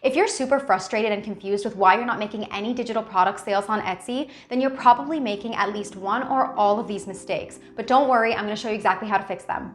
If you're super frustrated and confused with why you're not making any digital product sales on Etsy, then you're probably making at least one or all of these mistakes. But don't worry, I'm going to show you exactly how to fix them.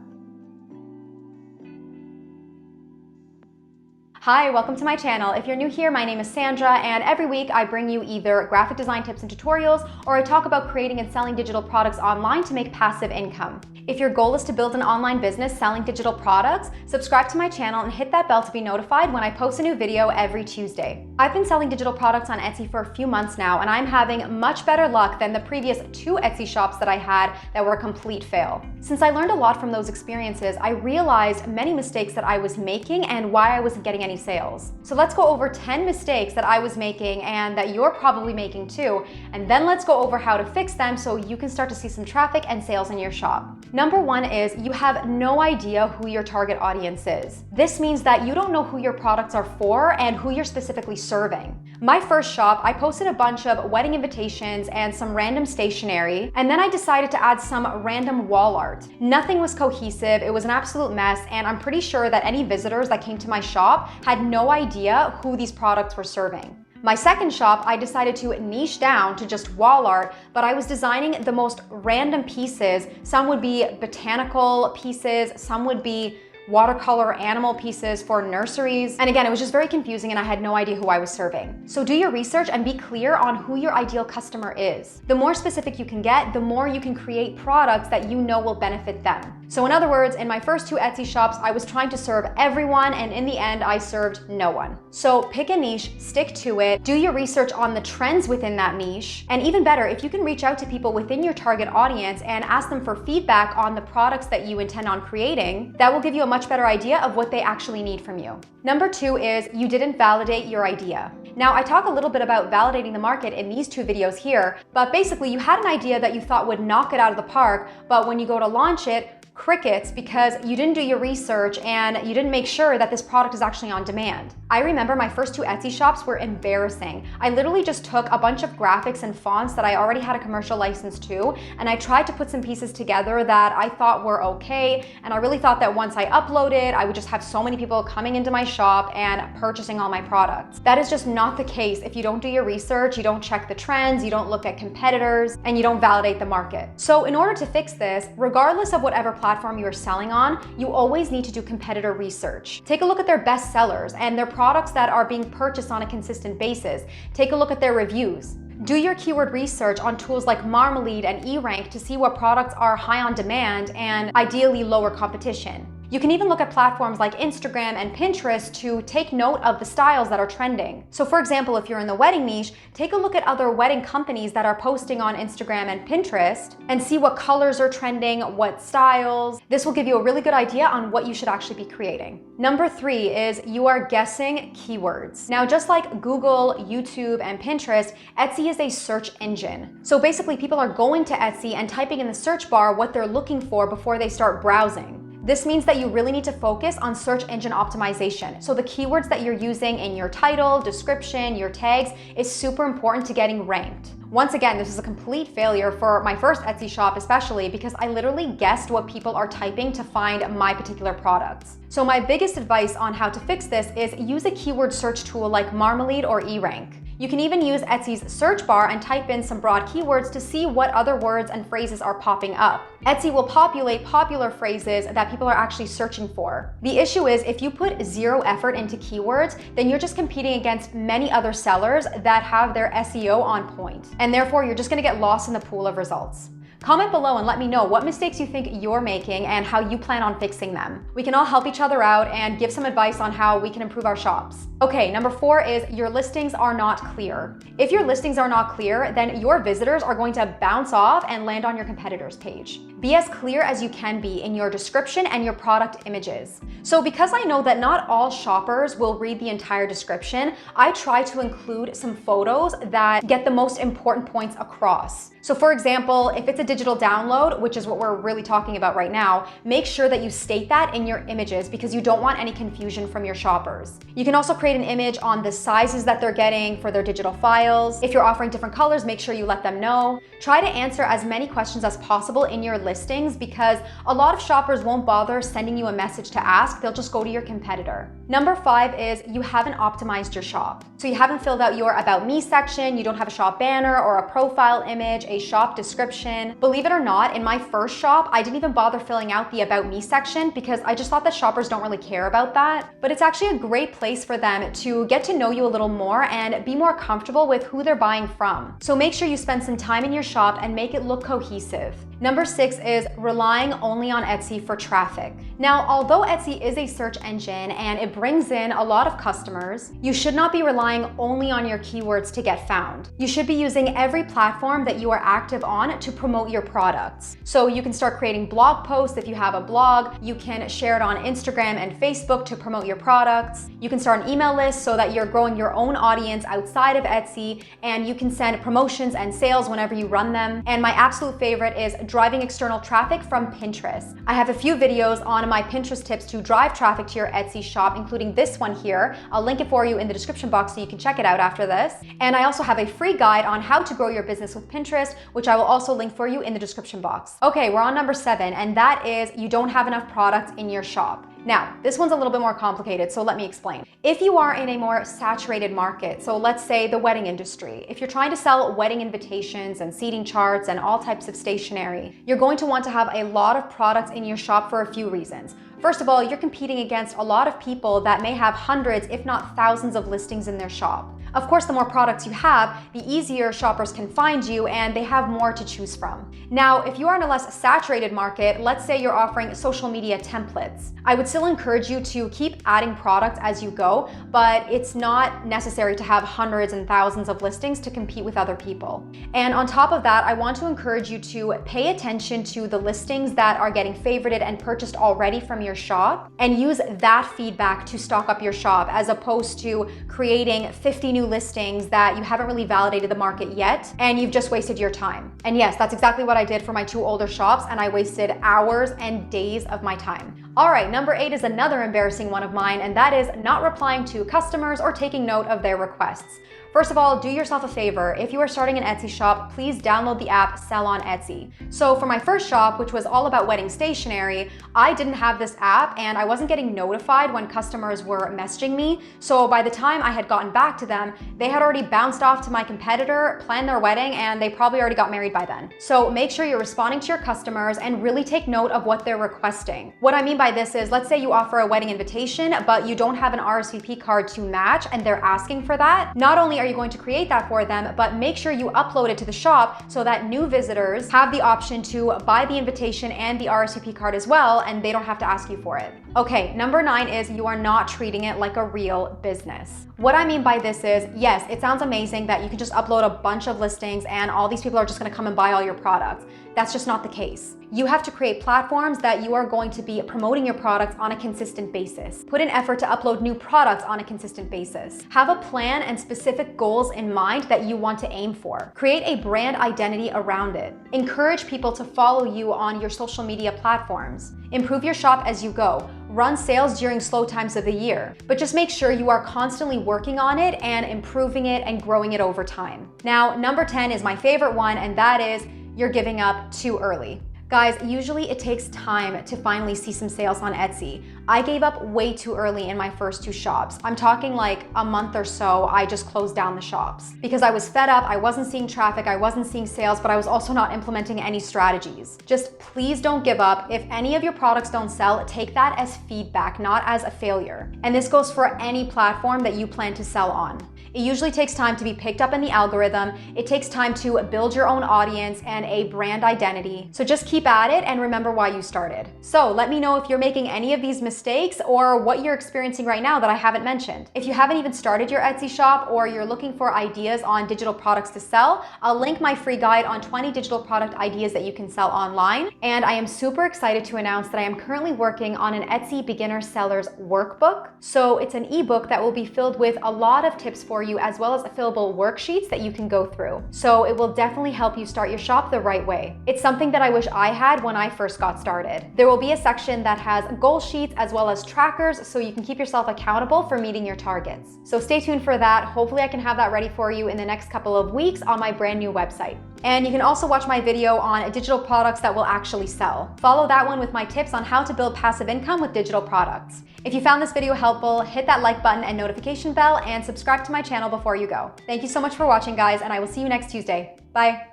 Hi, welcome to my channel. If you're new here, my name is Sandra, and every week I bring you either graphic design tips and tutorials, or I talk about creating and selling digital products online to make passive income. If your goal is to build an online business selling digital products, subscribe to my channel and hit that bell to be notified when I post a new video every Tuesday. I've been selling digital products on Etsy for a few months now, and I'm having much better luck than the previous 2 Etsy shops that I had that were a complete fail. Since I learned a lot from those experiences, I realized many mistakes that I was making and why I wasn't getting any sales. So let's go over 10 mistakes that I was making and that you're probably making too, and then let's go over how to fix them so you can start to see some traffic and sales in your shop. Number 1 is you have no idea who your target audience is. This means that you don't know who your products are for and who you're specifically serving. My first shop, I posted a bunch of wedding invitations and some random stationery, and then I decided to add some random wall art. Nothing was cohesive, it was an absolute mess, and I'm pretty sure that any visitors that came to my shop had no idea who these products were serving. My second shop, I decided to niche down to just wall art, but I was designing the most random pieces. Some would be botanical pieces, some would be watercolor animal pieces for nurseries. And again, it was just very confusing and I had no idea who I was serving. So do your research and be clear on who your ideal customer is. The more specific you can get, the more you can create products that you know will benefit them. So in other words, in my first 2 Etsy shops, I was trying to serve everyone, and in the end, I served no one. So pick a niche, stick to it, do your research on the trends within that niche, and even better, if you can reach out to people within your target audience and ask them for feedback on the products that you intend on creating, that will give you a much better idea of what they actually need from you. Number 2 is you didn't validate your idea. Now, I talk a little bit about validating the market in these 2 videos here, but basically you had an idea that you thought would knock it out of the park, but when you go to launch it, crickets, because you didn't do your research and you didn't make sure that this product is actually on demand. I remember my first 2 Etsy shops were embarrassing. I literally just took a bunch of graphics and fonts that I already had a commercial license to, and I tried to put some pieces together that I thought were okay, and I really thought that once I uploaded, I would just have so many people coming into my shop and purchasing all my products. That is just not the case if you don't do your research, you don't check the trends, you don't look at competitors, and you don't validate the market. So in order to fix this, regardless of whatever platform you are selling on, you always need to do competitor research. Take a look at their best sellers and their products that are being purchased on a consistent basis. Take a look at their reviews. Do your keyword research on tools like Marmalead and eRank to see what products are high on demand and ideally lower competition. You can even look at platforms like Instagram and Pinterest to take note of the styles that are trending. So for example, if you're in the wedding niche, take a look at other wedding companies that are posting on Instagram and Pinterest and see what colors are trending, what styles. This will give you a really good idea on what you should actually be creating. Number 3 is you are guessing keywords. Now, just like Google, YouTube, and Pinterest, Etsy is a search engine. So basically people are going to Etsy and typing in the search bar what they're looking for before they start browsing. This means that you really need to focus on search engine optimization. So the keywords that you're using in your title, description, your tags is super important to getting ranked. Once again, this is a complete failure for my first Etsy shop especially because I literally guessed what people are typing to find my particular products. So my biggest advice on how to fix this is use a keyword search tool like Marmalead or eRank. You can even use Etsy's search bar and type in some broad keywords to see what other words and phrases are popping up. Etsy will populate popular phrases that people are actually searching for. The issue is if you put 0 effort into keywords, then you're just competing against many other sellers that have their SEO on point, and therefore you're just gonna get lost in the pool of results. Comment below and let me know what mistakes you think you're making and how you plan on fixing them. We can all help each other out and give some advice on how we can improve our shops. Okay, number 4 is your listings are not clear. If your listings are not clear, then your visitors are going to bounce off and land on your competitor's page. Be as clear as you can be in your description and your product images. So because I know that not all shoppers will read the entire description, I try to include some photos that get the most important points across. So for example, if it's a digital download, which is what we're really talking about right now, make sure that you state that in your images because you don't want any confusion from your shoppers. You can also create an image on the sizes that they're getting for their digital files. If you're offering different colors, make sure you let them know. Try to answer as many questions as possible in your listings because a lot of shoppers won't bother sending you a message to ask. They'll just go to your competitor. Number 5 is you haven't optimized your shop. So you haven't filled out your About Me section, you don't have a shop banner or a profile image, a shop description. Believe it or not, in my first shop, I didn't even bother filling out the About Me section because I just thought that shoppers don't really care about that. But it's actually a great place for them to get to know you a little more and be more comfortable with who they're buying from. So make sure you spend some time in your shop and make it look cohesive. Number 6 is relying only on Etsy for traffic. Now, although Etsy is a search engine and it brings in a lot of customers, you should not be relying only on your keywords to get found. You should be using every platform that you are active on to promote your products. So you can start creating blog posts if you have a blog. You can share it on Instagram and Facebook to promote your products. You can start an email list so that you're growing your own audience outside of Etsy, and you can send promotions and sales whenever you run them. And my absolute favorite is driving external traffic from Pinterest. I have a few videos on my Pinterest tips to drive traffic to your Etsy shop, including this one here. I'll link it for you in the description box so you can check it out after this. And I also have a free guide on how to grow your business with Pinterest, which I will also link for you in the description box. Okay, we're on number 7, and that is you don't have enough products in your shop. Now, this one's a little bit more complicated, so let me explain. If you are in a more saturated market, so let's say the wedding industry, if you're trying to sell wedding invitations and seating charts and all types of stationery, you're going to want to have a lot of products in your shop for a few reasons. First of all, you're competing against a lot of people that may have hundreds, if not thousands of listings in their shop. Of course, the more products you have, the easier shoppers can find you and they have more to choose from. Now, if you are in a less saturated market, let's say you're offering social media templates, I would still encourage you to keep adding products as you go, but it's not necessary to have hundreds and thousands of listings to compete with other people. And on top of that, I want to encourage you to pay attention to the listings that are getting favorited and purchased already from your shop and use that feedback to stock up your shop as opposed to creating 50 new listings that you haven't really validated the market yet and you've just wasted your time. And yes, that's exactly what I did for my 2 older shops, and I wasted hours and days of my time. All right, number 8 is another embarrassing one of mine, and that is not replying to customers or taking note of their requests. First of all, do yourself a favor. If you are starting an Etsy shop, please download the app Sell on Etsy. So for my first shop, which was all about wedding stationery, I didn't have this app and I wasn't getting notified when customers were messaging me. So by the time I had gotten back to them, they had already bounced off to my competitor, planned their wedding, and they probably already got married by then. So make sure you're responding to your customers and really take note of what they're requesting. What I mean by this is, let's say you offer a wedding invitation, but you don't have an RSVP card to match and they're asking for that. Not only are you going to create that for them, but make sure you upload it to the shop so that new visitors have the option to buy the invitation and the RSVP card as well, and they don't have to ask you for it. Okay, number 9 is you are not treating it like a real business. What I mean by this is, yes, it sounds amazing that you can just upload a bunch of listings and all these people are just gonna come and buy all your products. That's just not the case. You have to create platforms that you are going to be promoting your products on a consistent basis. Put in effort to upload new products on a consistent basis. Have a plan and specific goals in mind that you want to aim for. Create a brand identity around it. Encourage people to follow you on your social media platforms. Improve your shop as you go. Run sales during slow times of the year, but just make sure you are constantly working on it and improving it and growing it over time. Now, number 10 is my favorite one, and that is you're giving up too early. Guys, usually it takes time to finally see some sales on Etsy. I gave up way too early in my first 2 shops. I'm talking like a month or so, I just closed down the shops because I was fed up, I wasn't seeing traffic, I wasn't seeing sales, but I was also not implementing any strategies. Just please don't give up. If any of your products don't sell, take that as feedback, not as a failure. And this goes for any platform that you plan to sell on. It usually takes time to be picked up in the algorithm. It takes time to build your own audience and a brand identity. So just keep at it and remember why you started. So let me know if you're making any of these mistakes or what you're experiencing right now that I haven't mentioned. If you haven't even started your Etsy shop or you're looking for ideas on digital products to sell, I'll link my free guide on 20 digital product ideas that you can sell online. And I am super excited to announce that I am currently working on an Etsy beginner sellers workbook. So it's an ebook that will be filled with a lot of tips for you, as well as fillable worksheets that you can go through. So it will definitely help you start your shop the right way. It's something that I wish I had when I first got started. There will be a section that has goal sheets as well as trackers so you can keep yourself accountable for meeting your targets. So stay tuned for that. Hopefully I can have that ready for you in the next couple of weeks on my brand new website. And you can also watch my video on digital products that will actually sell. Follow that one with my tips on how to build passive income with digital products. If you found this video helpful, hit that like button and notification bell and subscribe to my channel before you go. Thank you so much for watching, guys, and I will see you next Tuesday. Bye.